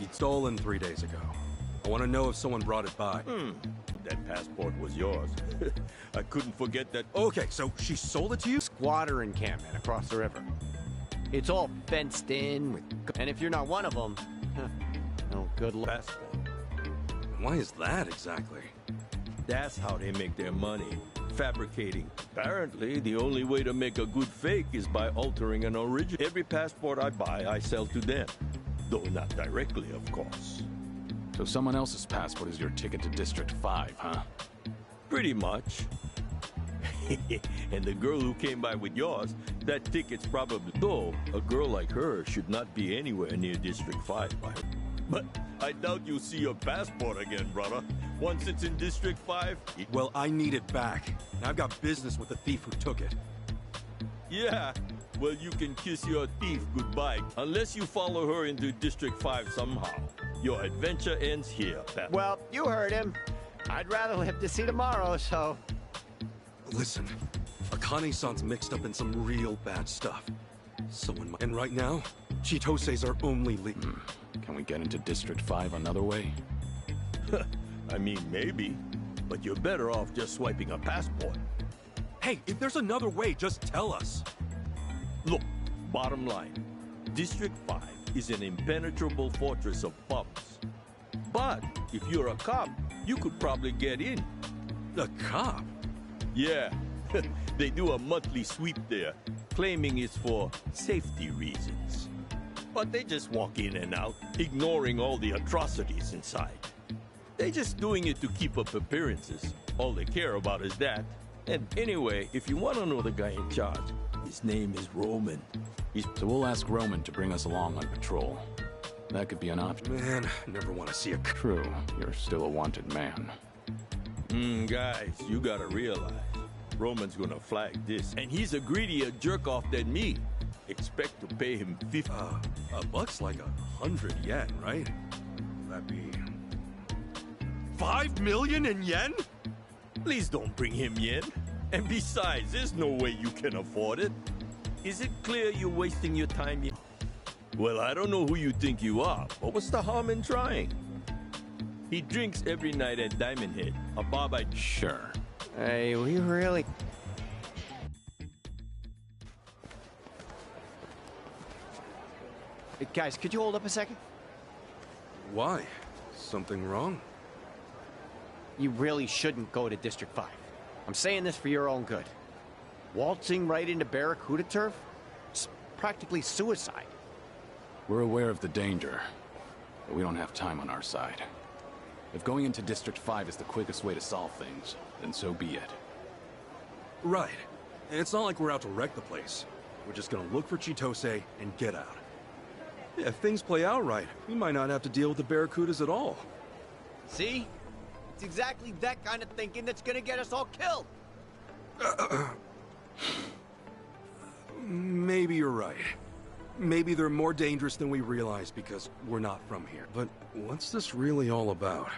It's stolen 3 days ago. I want to know if someone brought it by. That passport was yours. I couldn't forget that. Okay, so she sold it to you? Squatter encampment across the river. It's all fenced in, and if you're not one of them, no good luck. Passport. Why is that exactly? That's how they make their money. Fabricating. Apparently, the only way to make a good fake is by altering an original. Every passport I buy, I sell to them. Though not directly, of course. So someone else's passport is your ticket to District 5, huh? Pretty much. And the girl who came by with yours, that ticket's probably... Though, a girl like her should not be anywhere near District 5. But I doubt you'll see your passport again, brother. Once it's in District 5... Well, I need it back. I've got business with the thief who took it. Yeah, well, you can kiss your thief goodbye. Unless you follow her into District 5 somehow. Your adventure ends here, pal. Well, you heard him. I'd rather live to see tomorrow, so... Listen, Akane-san's mixed up in some real bad stuff. And right now, Chitose's our only lead. Can we get into District 5 another way? I mean, maybe. But you're better off just swiping a passport. Hey, if there's another way, just tell us. Look, bottom line. District 5 is an impenetrable fortress of bums. But if you're a cop, you could probably get in. A cop? Yeah. They do a monthly sweep there, claiming it's for safety reasons. But they just walk in and out, ignoring all the atrocities inside. They're just doing it to keep up appearances. All they care about is that. And anyway, if you want to know the guy in charge, his name is Roman. So we'll ask Roman to bring us along on patrol. That could be an option. Man, never want to see a... True, you're still a wanted man. Guys, you gotta realize, Roman's gonna flag this. And he's a greedier jerk-off than me. Expect to pay him 50. A buck's like 100 yen, right? That'd be... 5 million in yen? Please don't bring him yen. And besides, there's no way you can afford it. Is it clear you're wasting your time here? Well, I don't know who you think you are, but what's the harm in trying? He drinks every night at Diamond Head, a bar by... Sure. Hey, we really... Hey, guys, could you hold up a second? Why? Something wrong? You really shouldn't go to District 5. I'm saying this for your own good. Waltzing right into Barracuda turf? It's practically suicide. We're aware of the danger, but we don't have time on our side. If going into District 5 is the quickest way to solve things, then so be it. Right. And it's not like we're out to wreck the place. We're just gonna look for Chitose and get out. Yeah, if things play out right, we might not have to deal with the Barracudas at all. See? It's exactly that kind of thinking that's gonna get us all killed. Maybe you're right. Maybe they're more dangerous than we realize because we're not from here. But what's this really all about?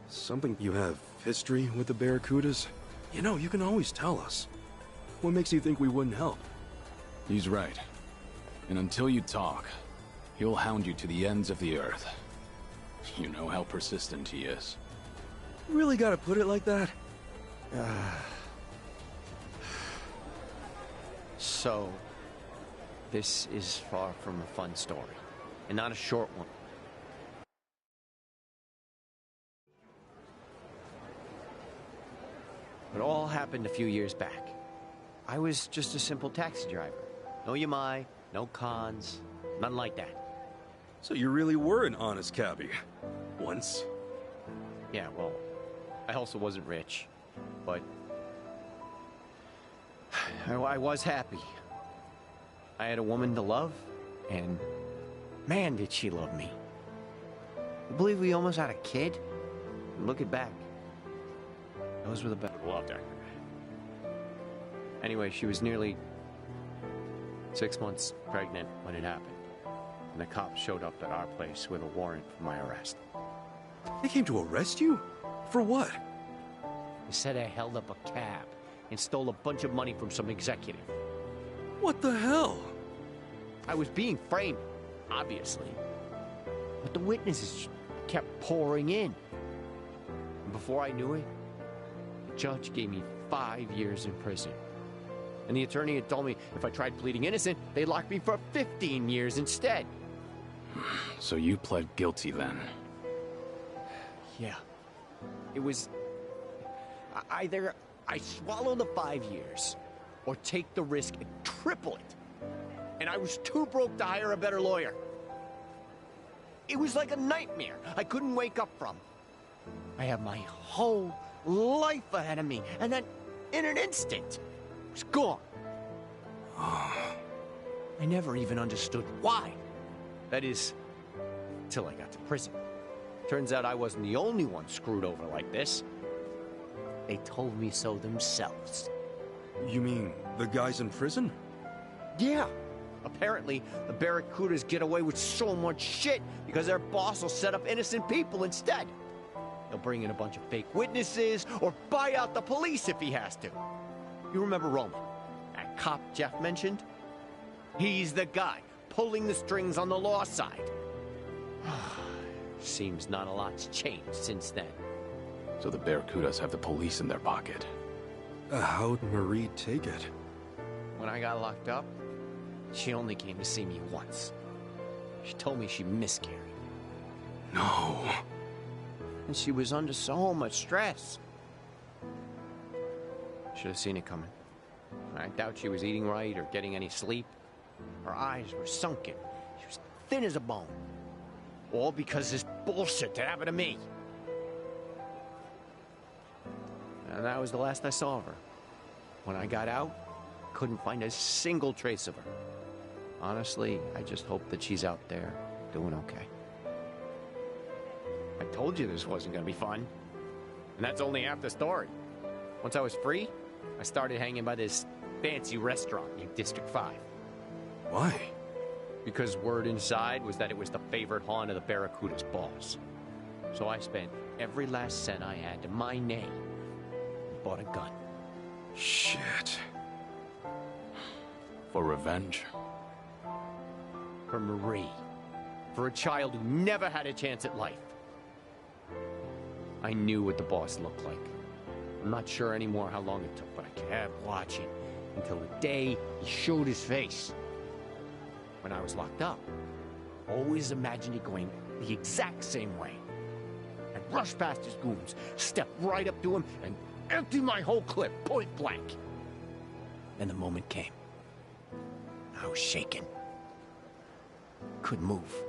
Something you have history with the Barracudas? You know, you can always tell us. What makes you think we wouldn't help? He's right. And until you talk, he'll hound you to the ends of the earth. You know how persistent he is. Really gotta put it like that? So, this is far from a fun story, and not a short one. It all happened a few years back. I was just a simple taxi driver. No yamai, no cons, nothing like that. So you really were an honest cabbie. Once. Yeah, well, I also wasn't rich, but I was happy. I had a woman to love, and man, did she love me. I believe we almost had a kid. And looking back, those were the best. Loved her. Anyway, she was nearly 6 months pregnant when it happened, and the cops showed up at our place with a warrant for my arrest. They came to arrest you? For what? They said I held up a cab and stole a bunch of money from some executive. What the hell? I was being framed, obviously. But the witnesses kept pouring in. And before I knew it, the judge gave me 5 years in prison. And the attorney had told me if I tried pleading innocent, they'd lock me for 15 years instead. So you pled guilty then? Yeah. It was... either I swallow the 5 years, or take the risk and triple it. And I was too broke to hire a better lawyer. It was like a nightmare I couldn't wake up from. I had my whole life ahead of me, and then in an instant, it was gone. I never even understood why. That is, till I got to prison. Turns out I wasn't the only one screwed over like this. They told me so themselves. You mean the guys in prison? Yeah. Apparently, the Barracudas get away with so much shit because their boss will set up innocent people instead. He'll bring in a bunch of fake witnesses or buy out the police if he has to. You remember Roman, that cop Jeff mentioned? He's the guy pulling the strings on the law side. Seems not a lot's changed since then. So the Barracudas have the police in their pocket. How'd Marie take it? When I got locked up, she only came to see me once. She told me she miscarried. No. And she was under so much stress. Should have seen it coming. I doubt she was eating right or getting any sleep. Her eyes were sunken. She was thin as a bone. All because this bullshit that happened to me. And that was the last I saw of her. When I got out, couldn't find a single trace of her. Honestly, I just hope that she's out there doing okay. I told you this wasn't gonna be fun. And that's only half the story. Once I was free, I started hanging by this fancy restaurant in District 5. Why? Because word inside was that it was the favorite haunt of the Barracuda's boss. So I spent every last cent I had to my name and bought a gun. Shit. For revenge? For Marie. For a child who never had a chance at life. I knew what the boss looked like. I'm not sure anymore how long it took, but I kept watching until the day he showed his face. When I was locked up, I always imagined it going the exact same way. I'd rush past his goons, step right up to him, and empty my whole clip, point blank. And the moment came. I was shaking. Couldn't move.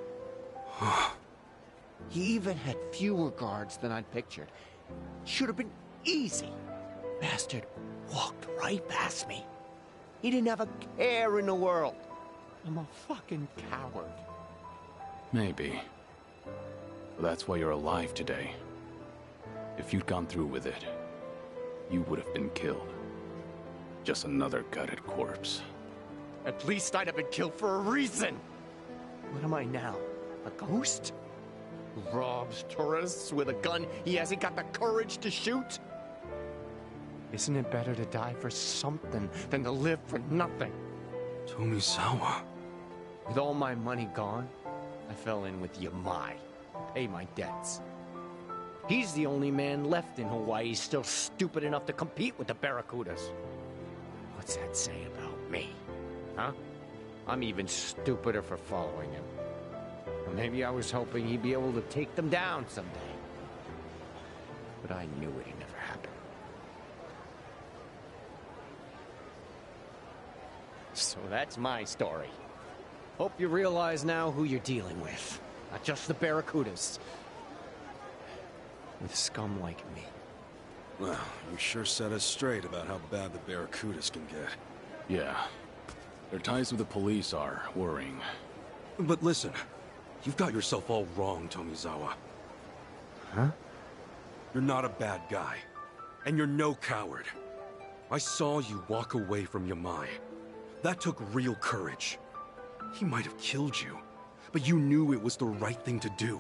He even had fewer guards than I'd pictured. Should have been easy. Bastard walked right past me. He didn't have a care in the world. I'm a fucking coward. Maybe. But that's why you're alive today. If you'd gone through with it, you would have been killed. Just another gutted corpse. At least I'd have been killed for a reason. What am I now? A ghost? Who robs tourists with a gun he hasn't got the courage to shoot? Isn't it better to die for something than to live for nothing? Tomizawa. With all my money gone, I fell in with Yamai to pay my debts. He's the only man left in Hawaii still stupid enough to compete with the Barracudas. What's that say about me? Huh? I'm even stupider for following him. Or maybe I was hoping he'd be able to take them down someday. But I knew it'd never happen. So that's my story. Hope you realize now who you're dealing with. Not just the Barracudas. With scum like me. Well, you sure set us straight about how bad the Barracudas can get. Yeah. Their ties with the police are worrying. But listen, you've got yourself all wrong, Tomizawa. Huh? You're not a bad guy. And you're no coward. I saw you walk away from Yamai. That took real courage. He might have killed you, but you knew it was the right thing to do.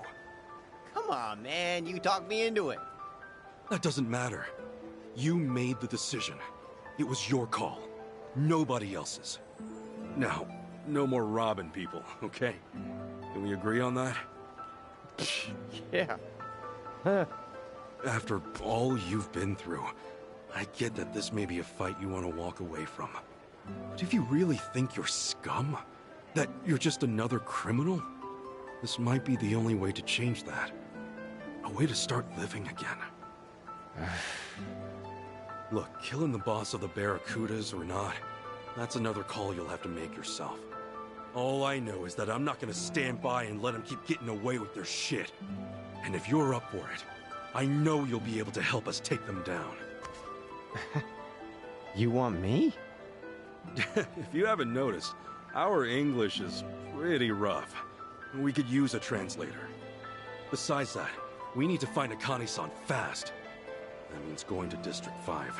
Come on, man. You talked me into it. That doesn't matter. You made the decision. It was your call. Nobody else's. Now, no more robbing people, okay? Can we agree on that? Yeah. After all you've been through, I get that this may be a fight you want to walk away from. But if you really think you're scum, that you're just another criminal, this might be the only way to change that. A way to start living again. Look, killing the boss of the Barracudas or not, that's another call you'll have to make yourself. All I know is that I'm not gonna stand by and let them keep getting away with their shit. And if you're up for it, I know you'll be able to help us take them down. You want me? If you haven't noticed, our English is pretty rough. We could use a translator. Besides that, we need to find Akane-san fast. That means going to District 5.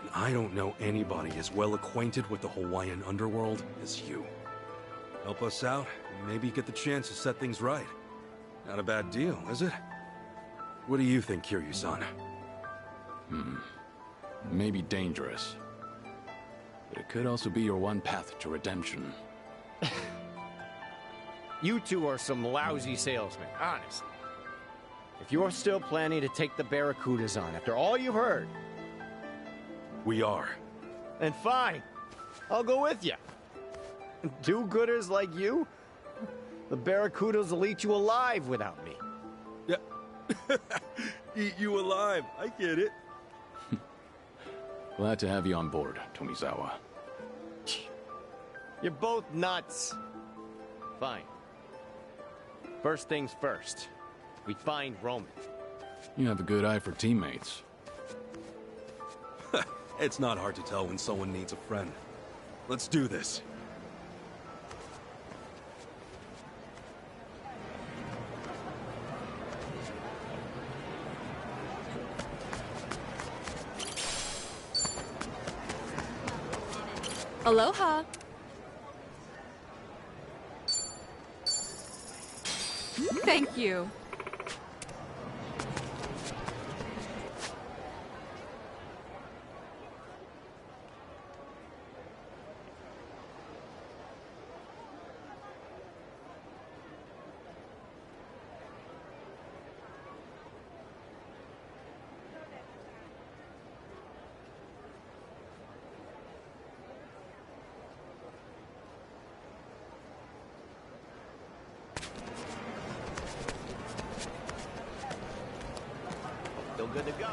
And I don't know anybody as well acquainted with the Hawaiian underworld as you. Help us out, and maybe get the chance to set things right. Not a bad deal, is it? What do you think, Kiryu-san? Maybe dangerous. But it could also be your one path to redemption. You two are some lousy salesmen, honestly. If you're still planning to take the Barracudas on after all you've heard... We are. Then fine. I'll go with you. Do-gooders like you? The Barracudas will eat you alive without me. Yeah. Eat you alive. I get it. Glad to have you on board, Tomizawa. You're both nuts. Fine. First things first. We find Roman. You have a good eye for teammates. It's not hard to tell when someone needs a friend. Let's do this. Aloha. Thank you. Still good to go.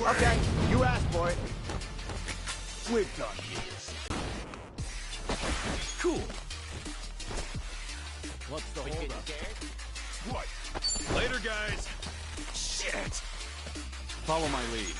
Okay, you asked for it. We're done here. Cool. What's the hold up? What? Later, guys. Shit. Follow my lead.